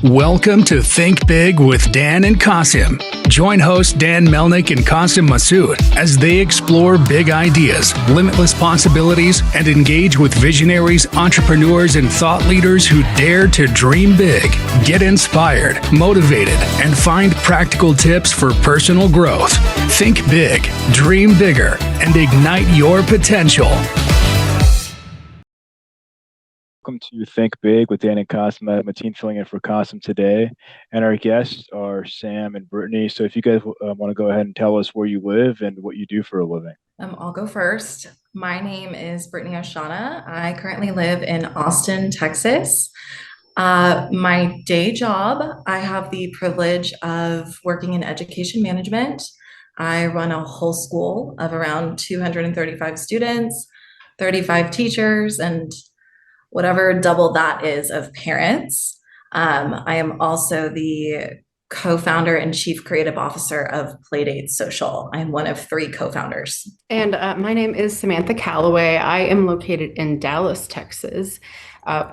Welcome to Think Big with Dan and Qasim. Join hosts Dan Melnick and Qasim Masood as they explore big ideas, limitless possibilities, and engage with visionaries, entrepreneurs, and thought leaders who dare to dream big, get inspired, motivated, and find practical tips for personal growth. Think big, dream bigger, and ignite your potential. Welcome to Think Big with Dan and Qasim. I'm a team filling in for Qasim today, and our guests are Sam and Brittany. So if you guys want to go ahead and tell us where you live and what you do for a living. I'll go first. My name is Brittany Oshana. I currently live in Austin, Texas. My day job, I have the privilege of working in education management. I run a whole school of around 235 students, 35 teachers, and whatever double that is of parents. I am also the co-founder and chief creative officer of Playdate Social. I am one of 3 co-founders. And my name is Samantha Callaway. I am located in Dallas, Texas.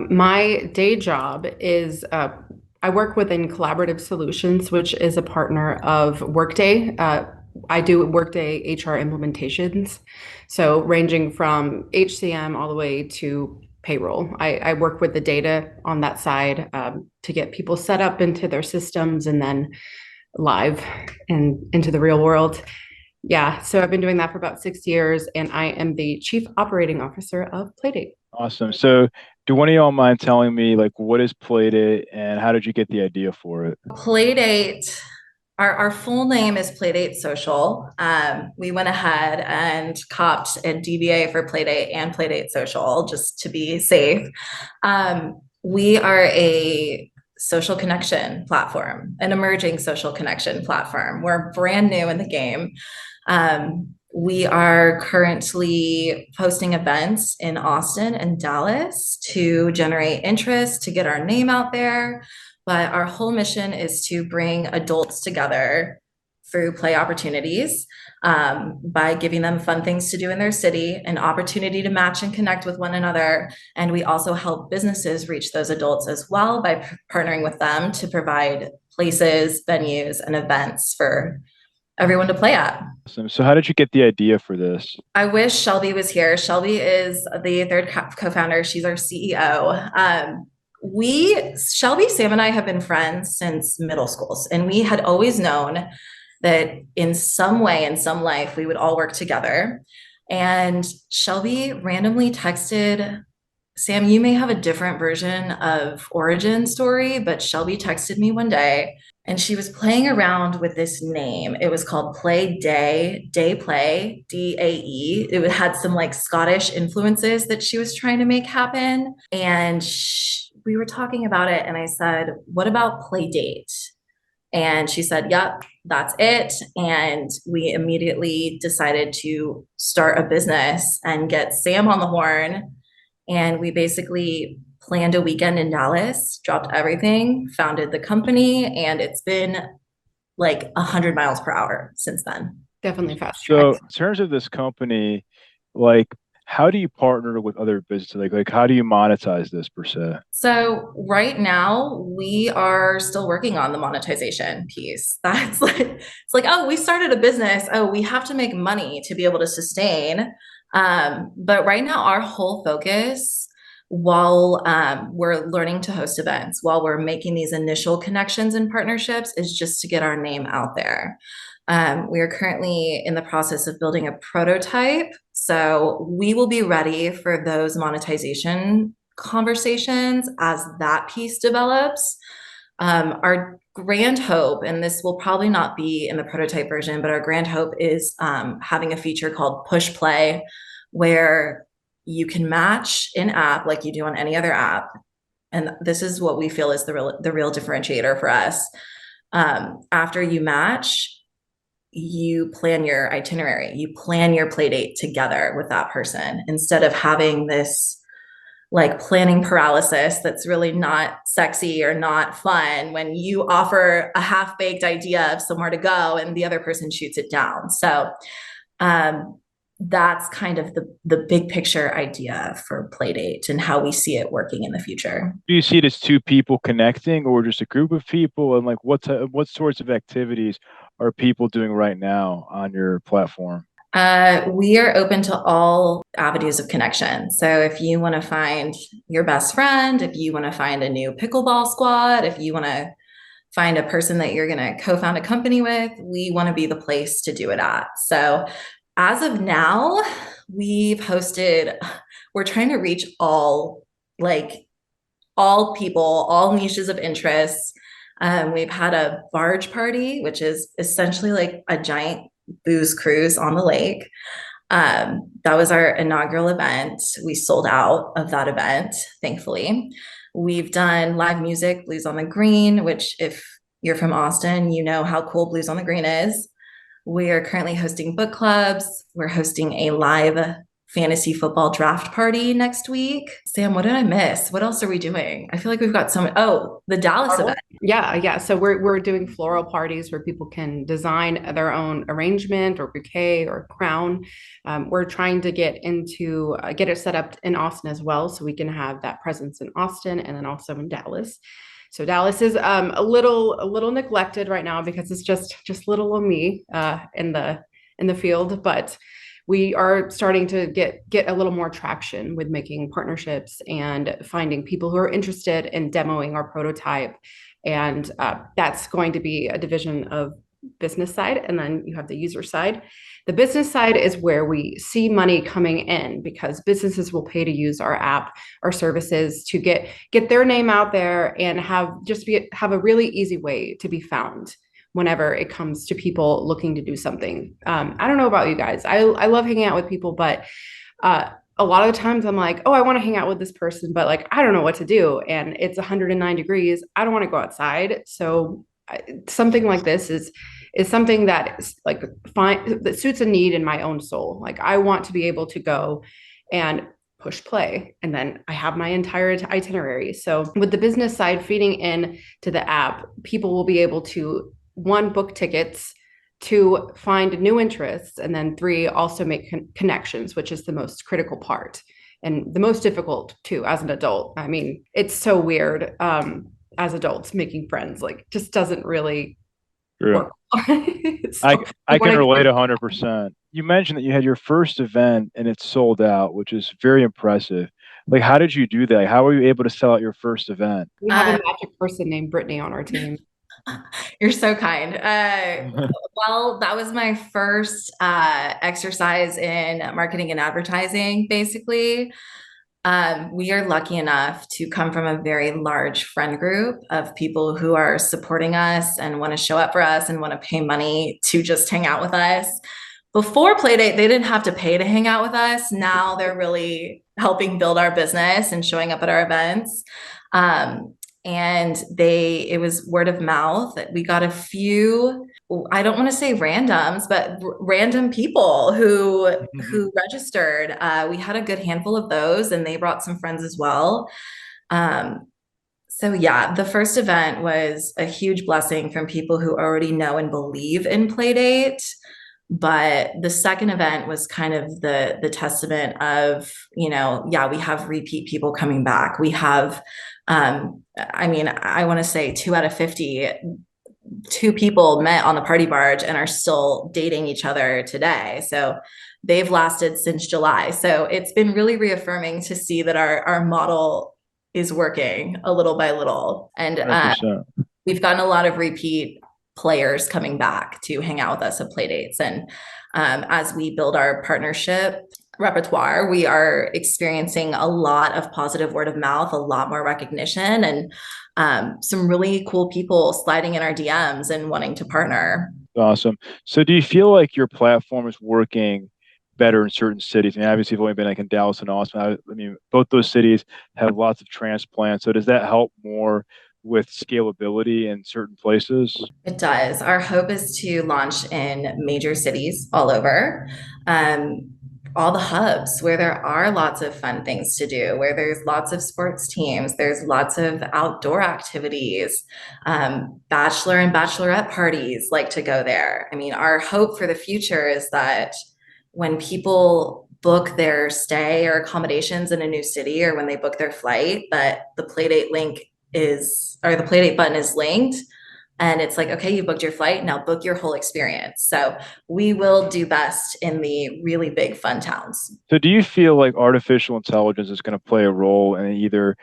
My day job is I work within Collaborative Solutions, which is a partner of Workday. I do Workday HR implementations, so ranging from HCM all the way to payroll. I work with the data on that side to get people set up into their systems and then live and into the real world. Yeah, so I've been doing that for about 6 years, and I am the chief operating officer of Playdate. Awesome. So do one of y'all mind telling me, like, what is Playdate and how did you get the idea for it? Playdate, our full name is Playdate Social. We went ahead and copped a DBA for Playdate and Playdate Social just to be safe. We are a social connection platform, an emerging social connection platform. We're brand new in the game. We are currently hosting events in Austin and Dallas to generate interest, to get our name out there. But our whole mission is to bring adults together through play opportunities by giving them fun things to do in their city, an opportunity to match and connect with one another. And we also help businesses reach those adults as well by partnering with them to provide places, venues, and events for everyone to play at. Awesome. So how did you get the idea for this? I wish Shelby was here. Shelby is the 3rd co-founder. She's our CEO. Shelby, Sam, and I have been friends since middle school, and we had always known that in some way, in some life, we would all work together. And Shelby randomly texted, Sam, you may have a different version of origin story, but Shelby texted me one day, and she was playing around with this name. It was called Day Play, DAE. It had some like Scottish influences that she was trying to make happen. And we were talking about it, and I said, what about Playdate? And she said, yep, that's it. And we immediately decided to start a business and get Sam on the horn. And we basically planned a weekend in Dallas, dropped everything, founded the company, and it's been like 100 miles per hour since then. Definitely fast. So in terms of this company, like, how do you partner with other businesses? Like how do you monetize this per se? So right now we are still working on the monetization piece. That's like, it's like, oh, we started a business. Oh, we have to make money to be able to sustain. But right now our whole focus, while we're learning to host events, while we're making these initial connections and partnerships, is just to get our name out there. We are currently in the process of building a prototype. So we will be ready for those monetization conversations as that piece develops. Our grand hope, and this will probably not be in the prototype version, but our grand hope is having a feature called Push Play, where you can match in app like you do on any other app. And this is what we feel is the real differentiator for us. After you match, you plan your itinerary, you plan your play date together with that person instead of having this like planning paralysis that's really not sexy or not fun when you offer a half-baked idea of somewhere to go and the other person shoots it down. So that's kind of the big picture idea for Playdate and how we see it working in the future. Do you see it as two people connecting or just a group of people? And like what sorts of activities are people doing right now on your platform? We are open to all avenues of connection. So if you want to find your best friend, if you want to find a new pickleball squad, if you want to find a person that you're going to co-found a company with, we want to be the place to do it at. So as of now, we're trying to reach all people, all niches of interest. We've had a barge party, which is essentially like a giant booze cruise on the lake. That was our inaugural event. We sold out of that event, thankfully. We've done live music, Blues on the Green, which if you're from Austin, you know how cool Blues on the Green is. We are currently hosting book clubs. We're hosting a live fantasy football draft party next week. Sam, what did I miss? What else are we doing? I feel like we've got the Dallas event. Yeah. So we're doing floral parties where people can design their own arrangement or bouquet or crown. We're trying to get it set up in Austin as well, so we can have that presence in Austin and then also in Dallas. So Dallas is a little neglected right now because it's just little of me in the field, but we are starting to get a little more traction with making partnerships and finding people who are interested in demoing our prototype. And that's going to be a division of business side. And then you have the user side. The business side is where we see money coming in because businesses will pay to use our app, our services to get their name out there and have a really easy way to be found whenever it comes to people looking to do something. I don't know about you guys. I love hanging out with people, but a lot of the times I'm like, oh, I want to hang out with this person, but like, I don't know what to do. And it's 109 degrees. I don't want to go outside. So something like this is something that is like fine, that suits a need in my own soul. Like I want to be able to go and push play and then I have my entire itinerary. So with the business side feeding in to the app, people will be able to book tickets, two, find new interests, and then three, also make connections, which is the most critical part and the most difficult too as an adult. I mean, it's so weird as adults making friends, like just doesn't really work. I can relate 100%. You mentioned that you had your first event and it sold out, which is very impressive. Like, how did you do that? How were you able to sell out your first event? We have a magic person named Brittany on our team. You're so kind. Well, that was my first exercise in marketing and advertising, basically. We are lucky enough to come from a very large friend group of people who are supporting us and want to show up for us and want to pay money to just hang out with us. Before Playdate, they didn't have to pay to hang out with us. Now they're really helping build our business and showing up at our events. And it was word of mouth. We got a few, I don't want to say randoms, but random people who registered. We had a good handful of those and they brought some friends as well. So yeah, the first event was a huge blessing from people who already know and believe in Playdate. But the second event was kind of the testament of, we have repeat people coming back. We have, I want to say 2 out of 50, 2 people met on the party barge and are still dating each other today. So they've lasted since July. So it's been really reaffirming to see that our model is working a little by little. And we've gotten a lot of repeat players coming back to hang out with us at Playdates. And as we build our partnership repertoire, we are experiencing a lot of positive word of mouth, a lot more recognition, and some really cool people sliding in our DMs and wanting to partner. Awesome. So do you feel like your platform is working better in certain cities? I mean, obviously, you've only been like in Dallas and Austin. I mean, both those cities have lots of transplants. So does that help more with scalability in certain places? It does. Our hope is to launch in major cities all over. All the hubs where there are lots of fun things to do, where there's lots of sports teams, there's lots of outdoor activities, bachelor and bachelorette parties like to go there. I mean, our hope for the future is that when people book their stay or accommodations in a new city, or when they book their flight, that the Playdate link is, or the Playdate button is linked. And it's like, okay, you booked your flight, now book your whole experience. So we will do best in the really big fun towns. So do you feel like artificial intelligence is going to play a role in either,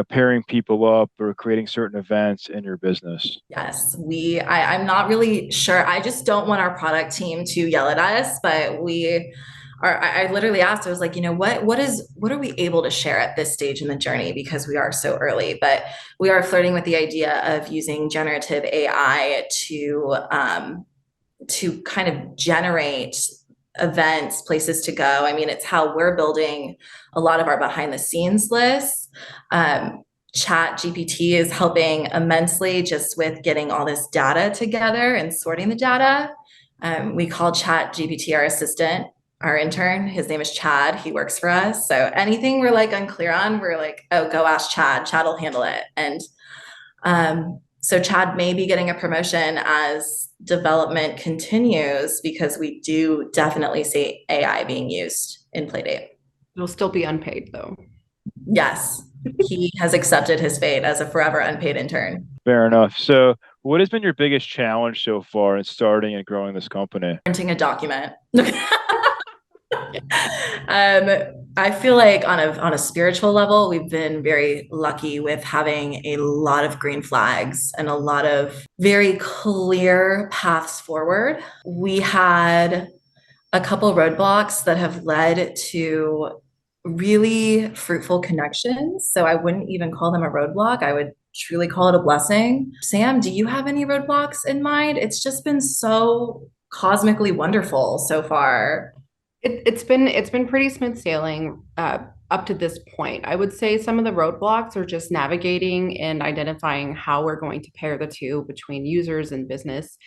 pairing people up or creating certain events in your business? Yes, I'm not really sure. I just don't want our product team to yell at us, but we are, I literally asked, I was like, what are we able to share at this stage in the journey? Because we are so early, but we are flirting with the idea of using generative AI to kind of generate events, places to go. I mean, it's how we're building a lot of our behind the scenes lists. Chat GPT is helping immensely just with getting all this data together and sorting the data. We call Chat GPT our assistant, our intern. His name is Chad. He works for us. So anything we're like unclear on, we're like, oh, go ask Chad. Chad will handle it. And so Chad may be getting a promotion as development continues, because we do definitely see AI being used in Playdate. It'll still be unpaid though. Yes, he has accepted his fate as a forever unpaid intern. Fair enough. So what has been your biggest challenge so far in starting and growing this company? Printing a document. I feel like on a spiritual level, we've been very lucky with having a lot of green flags and a lot of very clear paths forward. We had a couple roadblocks that have led to really fruitful connections. So I wouldn't even call them a roadblock. I would truly call it a blessing. Sam, do you have any roadblocks in mind? It's just been so cosmically wonderful so far. It's been pretty smooth sailing up to this point. I would say some of the roadblocks are just navigating and identifying how we're going to pair the two between users and business.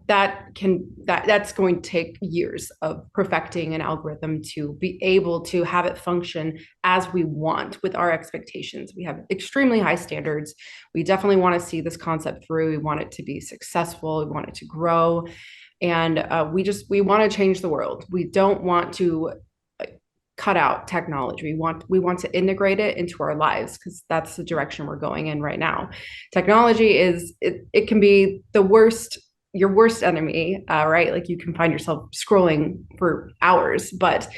That's going to take years of perfecting an algorithm to be able to have it function as we want with our expectations. We have extremely high standards. We definitely want to see this concept through. We want it to be successful. We want it to grow. And we want to change the world. We don't want to cut out technology. We want to integrate it into our lives, because that's the direction we're going in right now. Technology it can be your worst enemy, right? Like you can find yourself scrolling for hours, but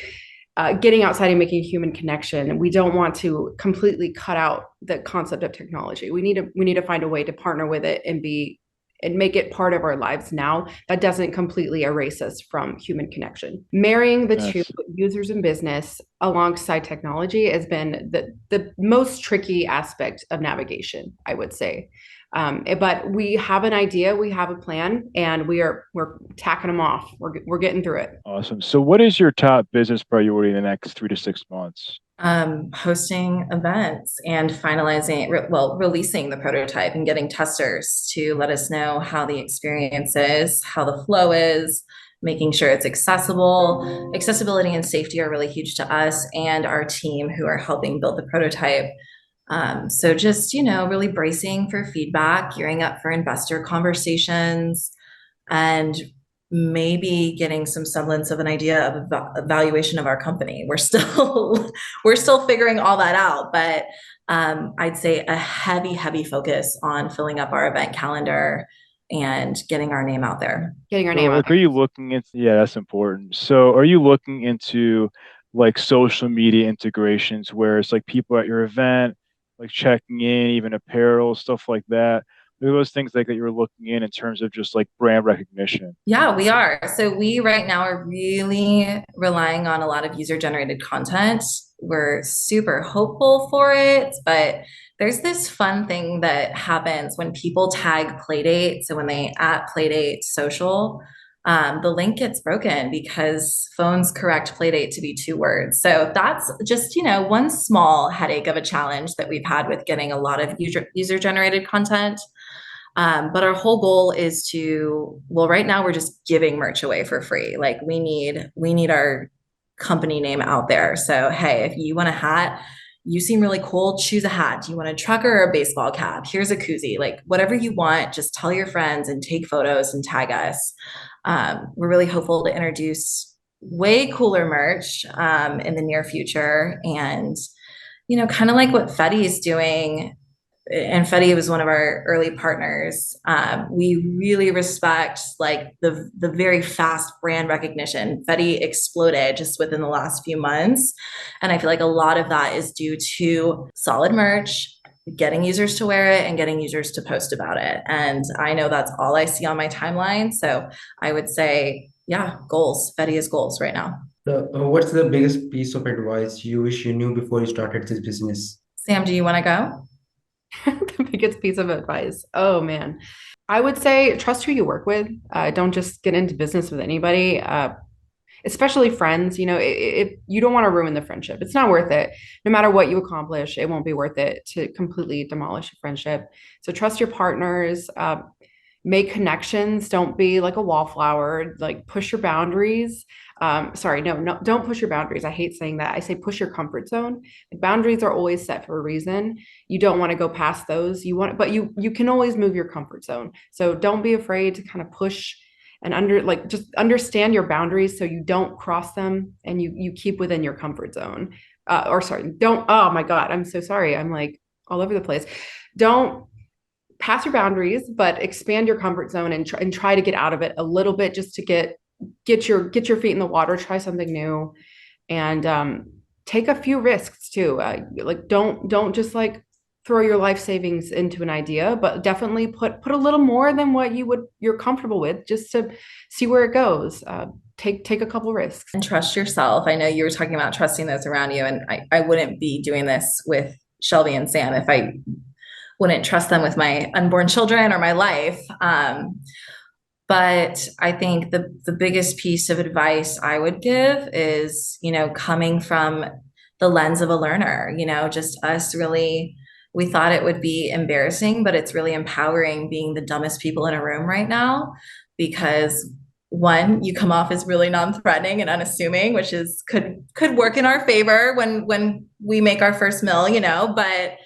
getting outside and making a human connection, we don't want to completely cut out the concept of technology. We need to find a way to partner with it and make it part of our lives now that doesn't completely erase us from human connection. Marrying the two, users and business, alongside technology has been the most tricky aspect of navigation, I would say. But we have an idea, we have a plan, and we're tacking them off. We're getting through it. Awesome. So what is your top business priority in the next 3 to 6 months? Hosting events and releasing the prototype and getting testers to let us know how the experience is, how the flow is, making sure it's accessible. Accessibility and safety are really huge to us and our team who are helping build the prototype. So just, really bracing for feedback, gearing up for investor conversations, and maybe getting some semblance of an idea of evaluation of our company. We're still figuring all that out, but I'd say a heavy focus on filling up our event calendar and getting our name out there. Getting our name out Are there. you looking into, yeah, that's important. So are you looking into like social media integrations where it's like people at your event, like checking in, even apparel, stuff like that? Are those things like that you're looking in terms of just like brand recognition? Yeah, we are. So we right now are really relying on a lot of user generated content. We're super hopeful for it, but there's this fun thing that happens when people tag Playdate. So when they at Playdate Social, the link gets broken because phones correct Playdate to be 2 words. So that's just, one small headache of a challenge that we've had with getting a lot of user generated content. But our whole goal is right now we're just giving merch away for free. Like we need our company name out there. So, hey, if you want a hat, you seem really cool, choose a hat. Do you want a trucker or a baseball cap? Here's a koozie, like whatever you want, just tell your friends and take photos and tag us. We're really hopeful to introduce way cooler merch in the near future. And, kind of like what Fetty is doing, and Fetty was one of our early partners. We really respect like the very fast brand recognition. Fetty exploded just within the last few months, and I feel like a lot of that is due to solid merch, getting users to wear it, and getting users to post about it. And I know that's all I see on my timeline. So I would say, yeah, goals. Fetty is goals right now. What's the biggest piece of advice you wish you knew before you started this business? Sam, do you want to go? The biggest piece of advice. Oh man. I would say trust who you work with. Don't just get into business with anybody, especially friends. If you don't want to ruin the friendship, it's not worth it. No matter what you accomplish, it won't be worth it to completely demolish a friendship. So trust your partners, make connections. Don't be like a wallflower, like push your boundaries. Sorry, no, don't push your boundaries. I hate saying that. I say push your comfort zone. Like boundaries are always set for a reason. You don't want to go past those. But you can always move your comfort zone. So don't be afraid to kind of push and just understand your boundaries so you don't cross them and you keep within your comfort zone. Oh my God, I'm so sorry. I'm like all over the place. Don't pass your boundaries, but expand your comfort zone and try to get out of it a little bit just to get your feet in the water, try something new, and take a few risks too. Like don't just like throw your life savings into an idea, but definitely put a little more than what you're comfortable with just to see where it goes. Take a couple risks. And trust yourself. I know you were talking about trusting those around you, and I wouldn't be doing this with Shelby and Sam if I wouldn't trust them with my unborn children or my life. But I think the biggest piece of advice I would give is, coming from the lens of a learner, just us really, we thought it would be embarrassing, but it's really empowering being the dumbest people in a room right now, because one, you come off as really non-threatening and unassuming, which could work in our favor when we make our first mill, but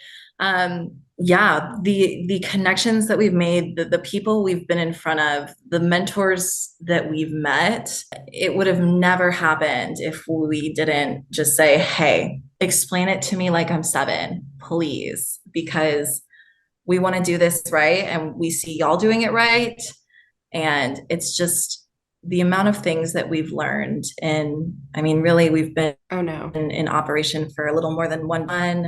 yeah, the connections that we've made, the people we've been in front of, the mentors that we've met, it would have never happened if we didn't just say, hey, explain it to me like I'm 7, please, because we want to do this right and we see y'all doing it right. And it's just the amount of things that we've learned. And I mean, really, we've been in operation for a little more than 1 month.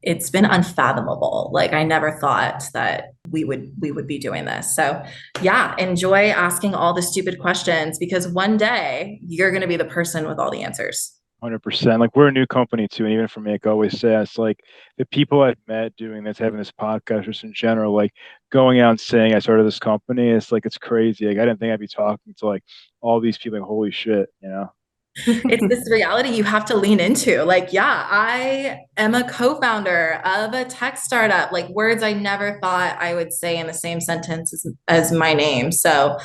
It's been unfathomable. Like I never thought that we would be doing this. So yeah, enjoy asking all the stupid questions, because one day you're going to be the person with all the answers. 100%. Like we're a new company too, and even for me, I always say it's like the people I've met doing this, having this podcast, just in general, like going out and saying I started this company, it's like it's crazy. Like I didn't think I'd be talking to like all these people. Like, holy shit, It's this reality you have to lean into. Like, yeah, I am a co-founder of a tech startup, like words I never thought I would say in the same sentence as my name. So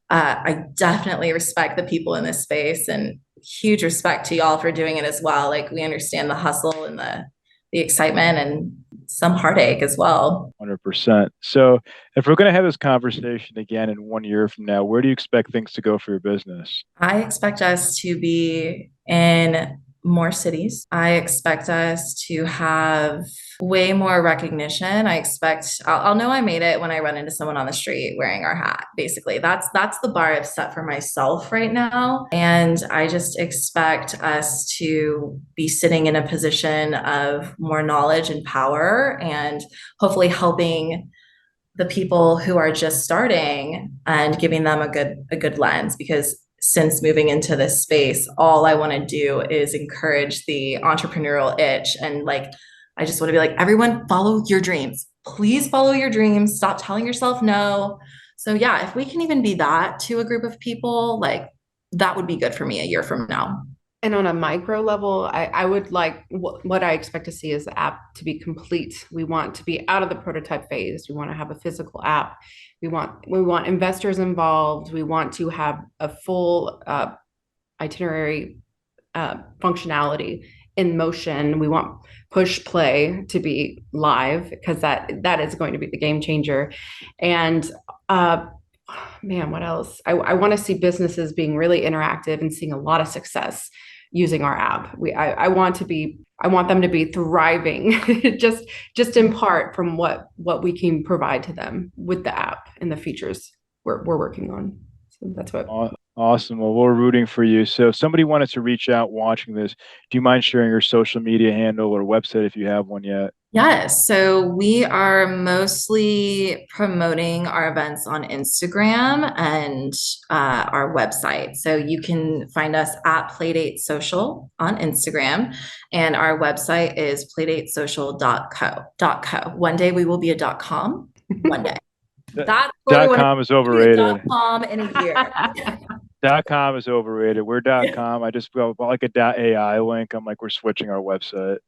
I definitely respect the people in this space, and huge respect to y'all for doing it as well. Like we understand the hustle and the excitement and some heartache as well. 100%. So if we're going to have this conversation again in 1 year from now, where do you expect things to go for your business? I expect us to be in more cities. I expect us to have way more recognition. I'll know I made it when I run into someone on the street wearing our hat. Basically, that's the bar I've set for myself right now. And I just expect us to be sitting in a position of more knowledge and power, and hopefully helping the people who are just starting and giving them a good lens. Because since moving into this space, all I want to do is encourage the entrepreneurial itch. And like, I just want to be like, everyone follow your dreams. Please follow your dreams. Stop telling yourself no. So yeah, if we can even be that to a group of people, like that would be good for me a year from now. And on a micro level, I would like what I expect to see is the app to be complete. We want to be out of the prototype phase. We want to have a physical app. We want investors involved. We want to have a full itinerary functionality in motion. We want push play to be live, because that is going to be the game changer. And Man, what else? I want to see businesses being really interactive and seeing a lot of success using our app. I want them to be thriving just in part from what we can provide to them with the app and the features we're working on. So that's what. Awesome. Well, we're rooting for you. So if somebody wanted to reach out watching this, do you mind sharing your social media handle or website if you have one yet? Yes, so we are mostly promoting our events on Instagram and our website. So you can find us at Playdate Social on Instagram, and our website is playdatesocial.co. One day we will be a .com. One day. That's where we .com is want to be overrated. a .com in a year. .com is overrated. We're .com. I just felt like a .ai link. I'm like, we're switching our website.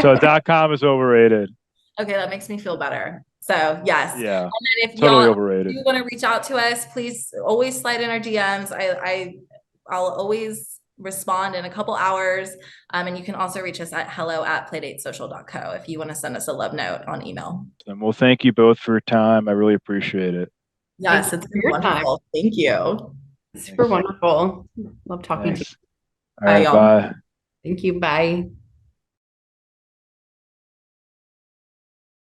So .com is overrated. Okay, that makes me feel better. So yes. Yeah. And then if Totally y'all overrated. do want to reach out to us, please always slide in our DMs. I'll always respond in a couple hours. And you can also reach us at hello@playdatesocial.co if you want to send us a love note on email. Well, thank you both for your time. I really appreciate it. Yes, it's been wonderful. Thank you. Super wonderful. Love talking to you. All right, bye. Thank you. Bye.